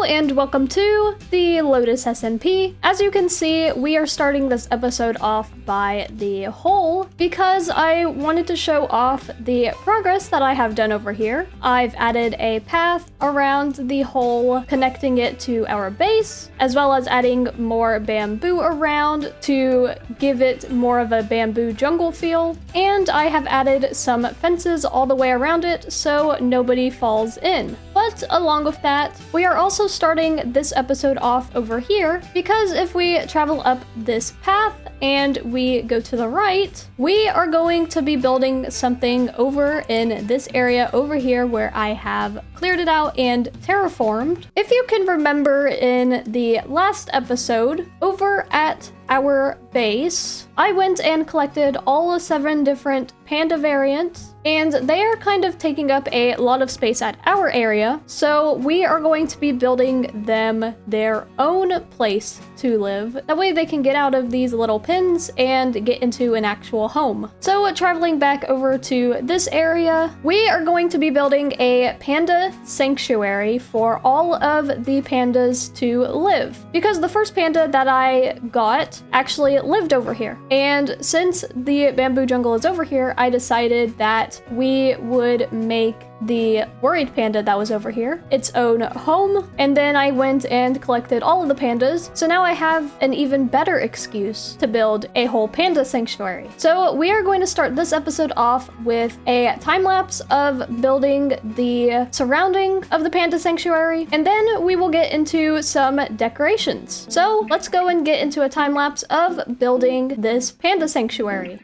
and welcome to the Lotus SMP. As you can see, we are starting this episode off by the hole because I wanted to show off the progress that I have done over here. I've added a path around the hole, connecting it to our base, as well as adding more bamboo around to give it more of a bamboo jungle feel. And I have added some fences all the way around it so nobody falls in. But along with that, we are also starting this episode off over here because if we travel up this path and we go to the right, we are going to be building something over in this area over here where I have cleared it out and terraformed. If you can remember in the last episode, over at our base, I went and collected all 7 different panda variants, and they are kind of taking up a lot of space at our area, so we are going to be building them their own place to live. That way they can get out of these little pens and get into an actual home. So traveling back over to this area, we are going to be building a Panda Sanctuary for all of the pandas to live, because the first panda that I got actually lived over here. And since the bamboo jungle is over here, I decided that we would make the worried panda that was over here its own home, and then I went and collected all of the pandas, so now I have an even better excuse to build a whole panda sanctuary. So we are going to start this episode off with a time-lapse of building the surrounding of the panda sanctuary, and then we will get into some decorations. So let's go and get into a time-lapse of building this panda sanctuary.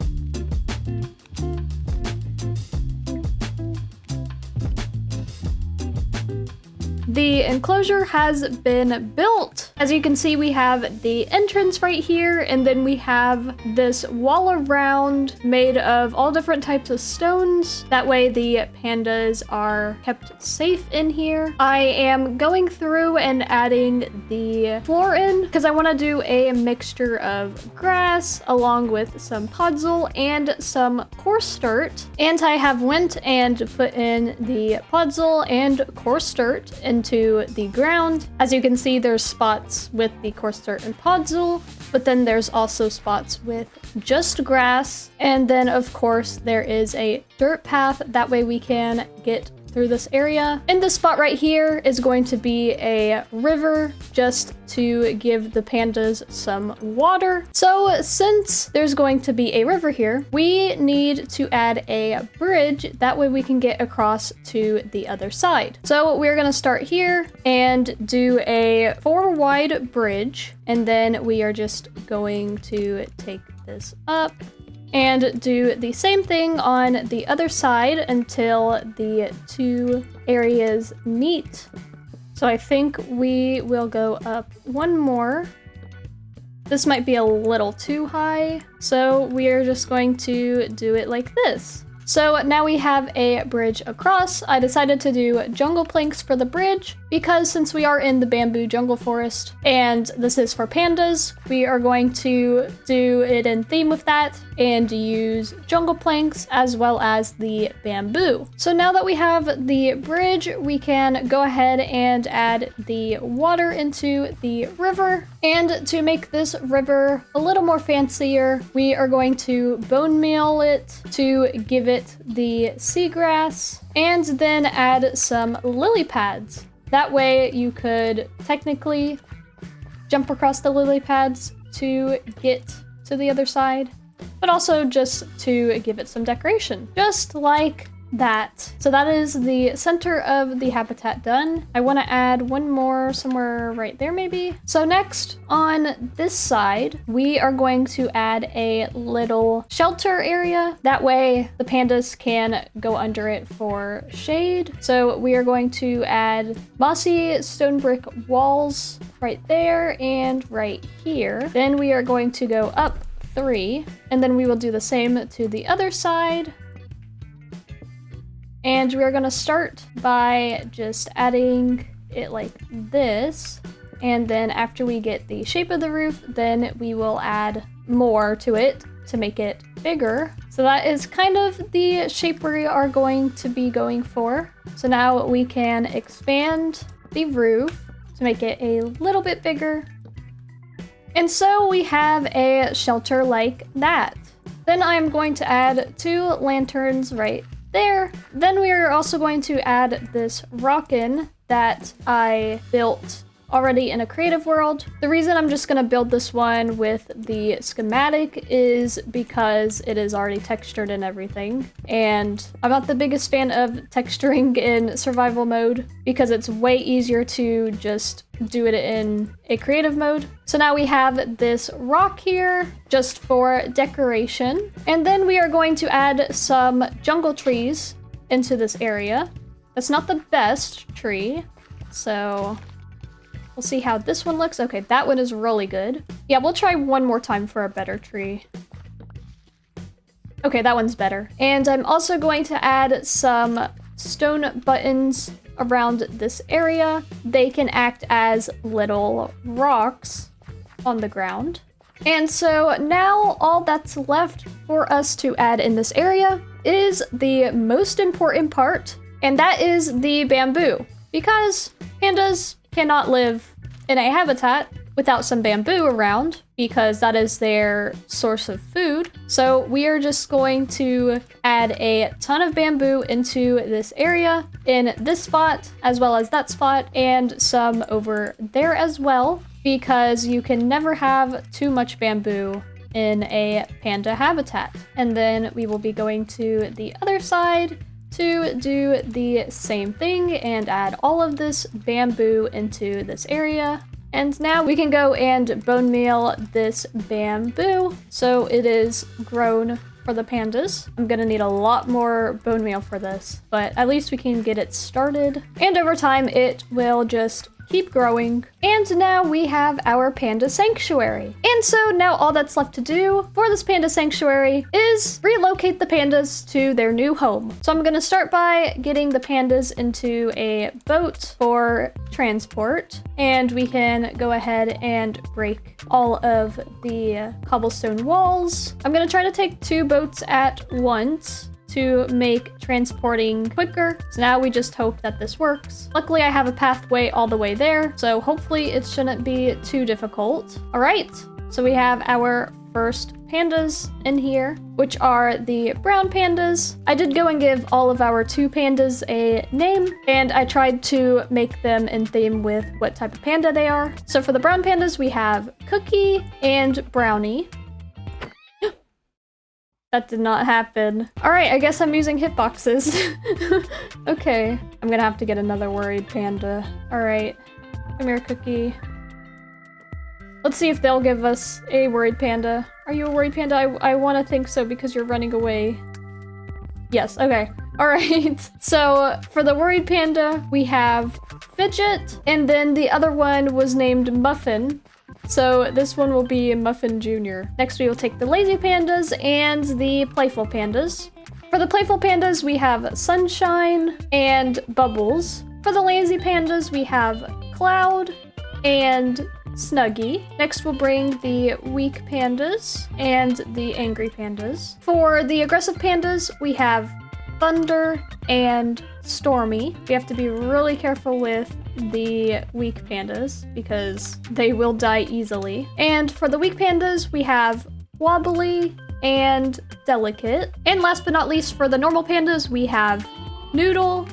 The enclosure has been built. As you can see, we have the entrance right here, and then we have this wall around made of all different types of stones. That way the pandas are kept safe in here. I am going through and adding the floor in because I want to do a mixture of grass along with some podzol and some coarse dirt. And I have went and put in the podzol and coarse dirt into the ground. As you can see, there's spots with the coarse dirt and podzol, but then there's also spots with just grass. And then of course there is a dirt path, that way we can get through this area. And this spot right here is going to be a river just to give the pandas some water. So since there's going to be a river here, we need to add a bridge, that way we can get across to the other side. So we're gonna start here and do a 4-wide bridge, and then we are just going to take this up and do the same thing on the other side until the 2 areas meet. So I think we will go up one more. This might be a little too high, so we are just going to do it like this. So now we have a bridge across. I decided to do jungle planks for the bridge because since we are in the bamboo jungle forest and this is for pandas, we are going to do it in theme with that and use jungle planks as well as the bamboo. So now that we have the bridge, we can go ahead and add the water into the river. And to make this river a little more fancier, we are going to bone meal it to give it the seagrass, and then add some lily pads. That way you could technically jump across the lily pads to get to the other side, but also just to give it some decoration, just like that. So that is the center of the habitat done. I want to add one more somewhere right there maybe. So next on this side, we are going to add a little shelter area. That way the pandas can go under it for shade. So we are going to add mossy stone brick walls right there and right here. Then we are going to go up 3, and then we will do the same to the other side. And we're gonna start by just adding it like this. And then after we get the shape of the roof, then we will add more to it to make it bigger. So that is kind of the shape we are going to be going for. So now we can expand the roof. So to make it a little bit bigger. And so we have a shelter like that. Then I'm going to add 2 lanterns right there. Then we are also going to add this rockin that I built already in a creative world. The reason I'm just gonna build this one with the schematic is because it is already textured and everything. And I'm not the biggest fan of texturing in survival mode because it's way easier to just do it in a creative mode. So now we have this rock here just for decoration. And then we are going to add some jungle trees into this area. That's not the best tree, so we'll see how this one looks. Okay, that one is really good. Yeah, we'll try one more time for a better tree. Okay, that one's better. And I'm also going to add some stone buttons around this area. They can act as little rocks on the ground. And so now all that's left for us to add in this area is the most important part, and that is the bamboo. Because pandas cannot live in a habitat without some bamboo around, because that is their source of food. So we are just going to add a ton of bamboo into this area, in this spot, as well as that spot, and some over there as well, because you can never have too much bamboo in a panda habitat. And then we will be going to the other side to do the same thing and add all of this bamboo into this area. And now we can go and bone meal this bamboo so it is grown for the pandas. I'm gonna need a lot more bone meal for this, but at least we can get it started. And over time, it will just keep growing. And now we have our Panda Sanctuary. And so now all that's left to do for this Panda Sanctuary is relocate the pandas to their new home. So I'm gonna start by getting the pandas into a boat for transport. And we can go ahead and break all of the cobblestone walls. I'm gonna try to take 2 boats at once to make transporting quicker. So now we just hope that this works. Luckily, I have a pathway all the way there, so hopefully it shouldn't be too difficult. All right, so we have our first pandas in here, which are the brown pandas. I did go and give all of our 2 pandas a name, and I tried to make them in theme with what type of panda they are. So for the brown pandas, we have Cookie and Brownie. That did not happen. All right, I guess I'm using hitboxes. Okay, I'm gonna have to get another worried panda. All right, come here, Cookie. Let's see if they'll give us a worried panda. Are you a worried panda? I want to think so because you're running away. Yes, okay. All right, so for the worried panda, we have Fidget, and then the other one was named Muffin. So this one will be Muffin Jr. Next, we will take the lazy pandas and the playful pandas. For the playful pandas, we have Sunshine and Bubbles. For the lazy pandas, we have Cloud and Snuggy. Next, we'll bring the weak pandas and the angry pandas. For the aggressive pandas, we have Thunder and Stormy. We have to be really careful with the weak pandas because they will die easily. And for the weak pandas, we have Wobbly and Delicate. And last but not least, for the normal pandas, we have Noodle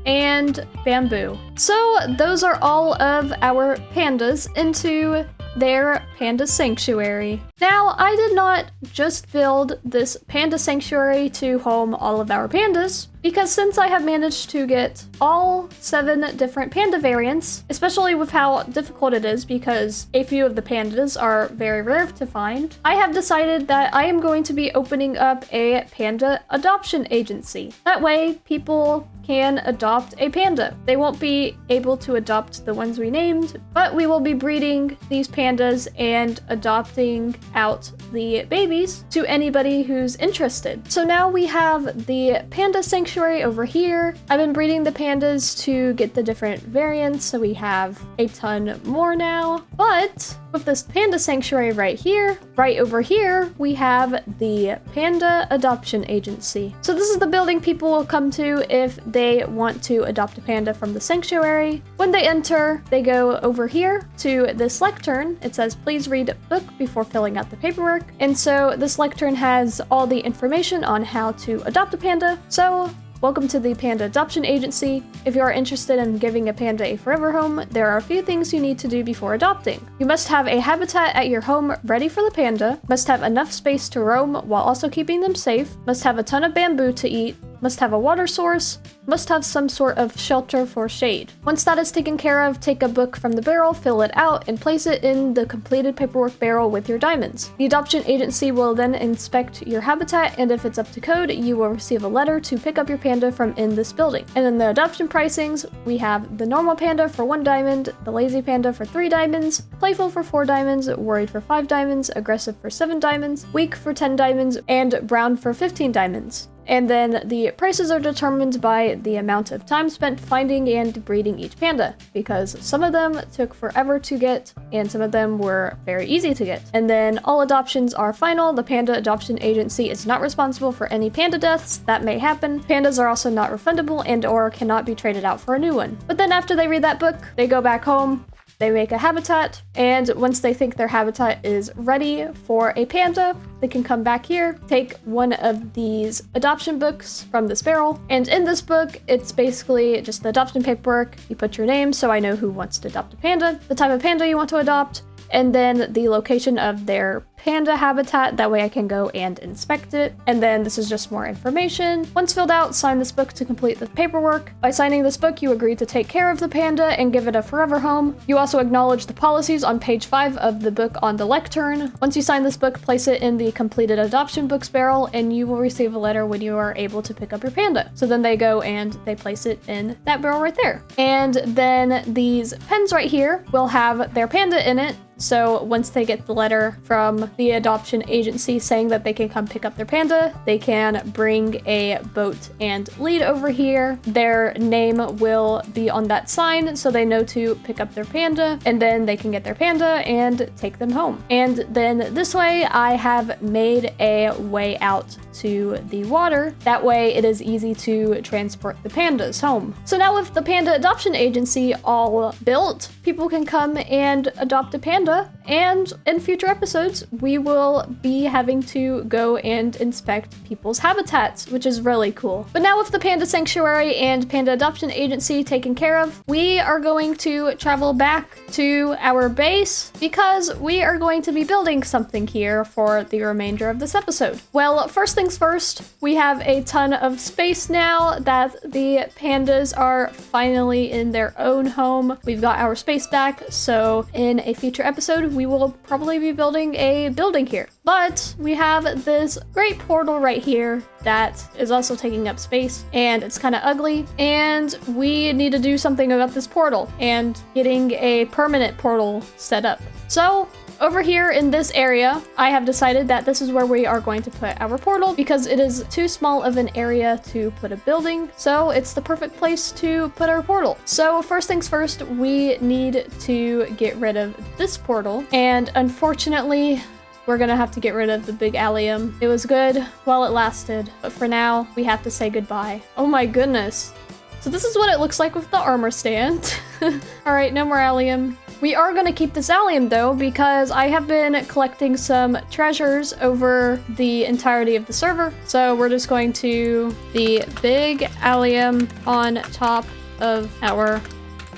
and Bamboo. So those are all of our pandas into their Panda Sanctuary. Now, I did not just build this Panda Sanctuary to home all of our pandas, because since I have managed to get all 7 different panda variants, especially with how difficult it is because a few of the pandas are very rare to find, I have decided that I am going to be opening up a Panda Adoption Agency. That way, people can adopt a panda. They won't be able to adopt the ones we named, but we will be breeding these pandas and adopting out the babies to anybody who's interested. So now we have the Panda Sanctuary over here. I've been breeding the pandas to get the different variants, so we have a ton more now. But with this Panda Sanctuary right here, right over here, we have the Panda Adoption Agency. So this is the building people will come to if they they want to adopt a panda from the sanctuary. When they enter, they go over here to this lectern. It says, please read book before filling out the paperwork. And so this lectern has all the information on how to adopt a panda. So welcome to the Panda Adoption Agency. If you are interested in giving a panda a forever home, there are a few things you need to do before adopting. You must have a habitat at your home ready for the panda, must have enough space to roam while also keeping them safe, must have a ton of bamboo to eat, must have a water source, must have some sort of shelter for shade. Once that is taken care of, take a book from the barrel, fill it out, and place it in the completed paperwork barrel with your diamonds. The adoption agency will then inspect your habitat, and if it's up to code, you will receive a letter to pick up your panda from in this building. And in the adoption pricings, we have the normal panda for 1 diamond, the lazy panda for 3 diamonds, playful for 4 diamonds, worried for 5 diamonds, aggressive for 7 diamonds, weak for 10 diamonds, and brown for 15 diamonds. And then the prices are determined by the amount of time spent finding and breeding each panda, because some of them took forever to get, and some of them were very easy to get. And then all adoptions are final. The Panda Adoption Agency is not responsible for any panda deaths that may happen. Pandas are also not refundable and or cannot be traded out for a new one. But then after they read that book, they go back home, they make a habitat, and once they think their habitat is ready for a panda, they can come back here, take one of these adoption books from this barrel, and in this book, it's basically just the adoption paperwork. You put your name, so I know who wants to adopt a panda, the type of panda you want to adopt, and then the location of their panda habitat. That way I can go and inspect it. And then this is just more information. Once filled out, sign this book to complete the paperwork. By signing this book, you agree to take care of the panda and give it a forever home. You also acknowledge the policies on page 5 of the book on the lectern. Once you sign this book, place it in the completed adoption books barrel, and you will receive a letter when you are able to pick up your panda. So then they go and they place it in that barrel right there. And then these pens right here will have their panda in it. So once they get the letter from the adoption agency saying that they can come pick up their panda, they can bring a boat and lead over here. Their name will be on that sign so they know to pick up their panda, and then they can get their panda and take them home. And then this way I have made a way out to the water. That way it is easy to transport the pandas home. So now with the Panda Adoption Agency all built, people can come and adopt a panda. And in future episodes, we will be having to go and inspect people's habitats, which is really cool. But now with the Panda Sanctuary and Panda Adoption Agency taken care of, we are going to travel back to our base because we are going to be building something here for the remainder of this episode. Well, first things first, we have a ton of space now that the pandas are finally in their own home. We've got our space back, so in a future episode, we will probably be building a building here. But we have this great portal right here that is also taking up space, and it's kind of ugly, and we need to do something about this portal and getting a permanent portal set up. So over here in this area, I have decided that this is where we are going to put our portal because it is too small of an area to put a building, so it's the perfect place to put our portal. So first things first, we need to get rid of this portal, and unfortunately, we're gonna have to get rid of the big allium. It was good while it lasted, but for now, we have to say goodbye. Oh my goodness. So this is what it looks like with the armor stand. All right, no more allium. We are going to keep this allium though, because I have been collecting some treasures over the entirety of the server. So we're just going to the big allium on top of our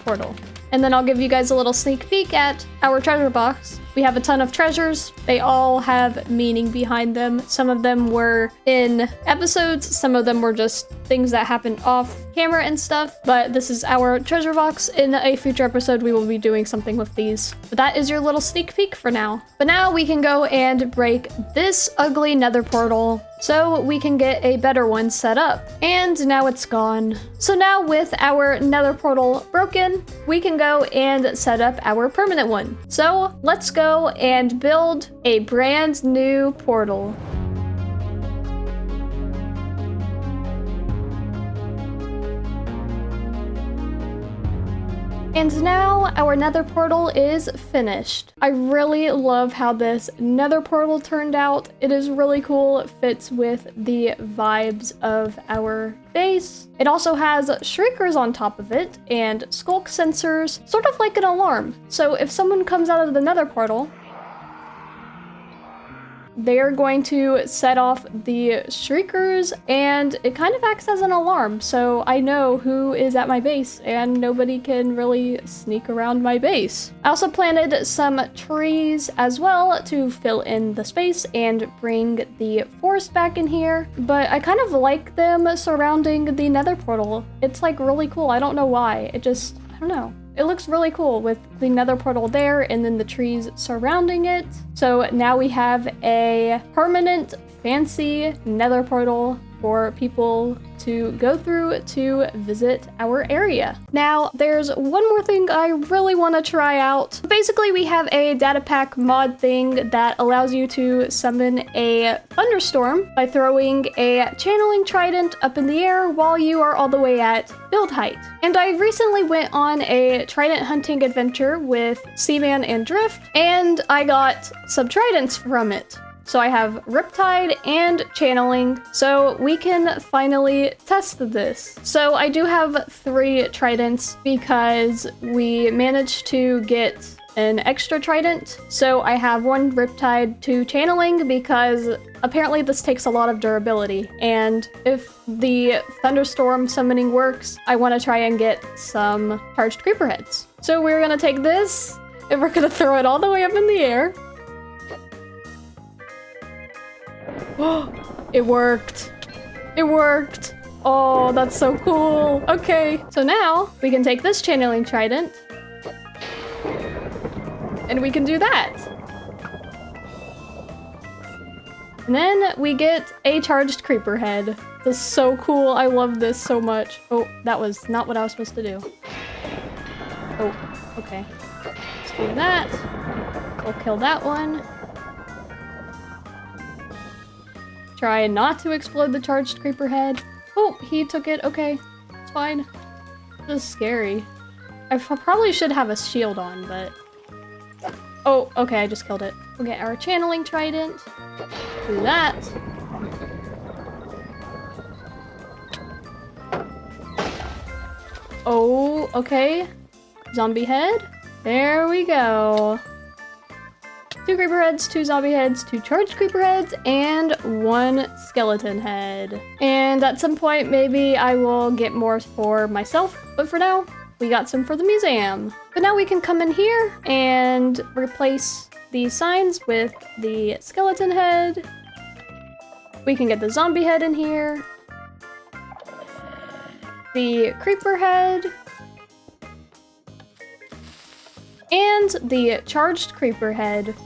portal. And then I'll give you guys a little sneak peek at our treasure box. We have a ton of treasures. They all have meaning behind them. Some of them were in episodes, some of them were just things that happened off camera and stuff, but this is our treasure box. In a future episode, we will be doing something with these. But that is your little sneak peek for now. But now we can go and break this ugly nether portal so we can get a better one set up. And now it's gone. So now with our nether portal broken, we can go and set up our permanent one. So let's go and build a brand new portal. And now our nether portal is finished. I really love how this nether portal turned out. It is really cool. It fits with the vibes of our base. It also has shriekers on top of it and skulk sensors, sort of like an alarm. So if someone comes out of the nether portal, they're going to set off the shriekers, and it kind of acts as an alarm, so I know who is at my base and nobody can really sneak around my base. I also planted some trees as well to fill in the space and bring the forest back in here, but I kind of like them surrounding the nether portal. It's like really cool. I don't know why. I don't know. It looks really cool with the nether portal there and then the trees surrounding it. So now we have a permanent fancy nether portal for people to go through to visit our area. Now, there's one more thing I really want to try out. Basically, we have a data pack mod thing that allows you to summon a Thunderstorm by throwing a channeling trident up in the air while you are all the way at build height. And I recently went on a trident hunting adventure with Seaman and Drift, and I got some tridents from it. So I have Riptide and Channeling, so we can finally test this. So I do have 3 tridents because we managed to get an extra trident. So I have 1 Riptide, 2 Channeling, because apparently this takes a lot of durability. And if the Thunderstorm summoning works, I want to try and get some charged creeper heads. So we're gonna take this and we're gonna throw it all the way up in the air. It worked. It worked. Oh, that's so cool. Okay, so now we can take this channeling trident and we can do that. And then we get a charged creeper head. This is so cool. I love this so much. Oh, that was not what I was supposed to do. Oh, okay. Let's do that. We'll kill that one. Try not to explode the charged creeper head. Oh, he took it. Okay, it's fine. This is scary. I probably should have a shield on, but... Oh, okay, I just killed it. We'll get our channeling trident. Do that. Oh, okay. Zombie head. There we go. 2 creeper heads, 2 zombie heads, 2 charged creeper heads, and 1 skeleton head. And at some point, maybe I will get more for myself, but for now, we got some for the museum. But now we can come in here and replace these signs with the skeleton head. We can get the zombie head in here. The creeper head. And the charged creeper head.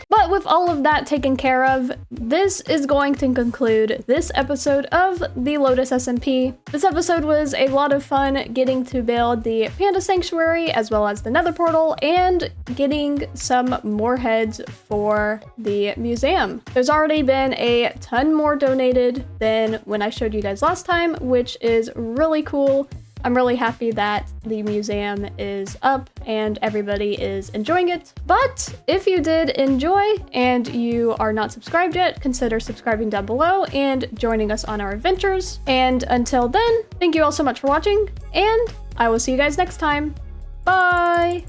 But with all of that taken care of, this is going to conclude this episode of the Lotus SMP. This episode was a lot of fun getting to build the Panda Sanctuary as well as the Nether Portal and getting some more heads for the museum. There's already been a ton more donated than when I showed you guys last time, which is really cool. I'm really happy that the museum is up and everybody is enjoying it. But if you did enjoy and you are not subscribed yet, consider subscribing down below and joining us on our adventures. And until then, thank you all so much for watching, and I will see you guys next time. Bye!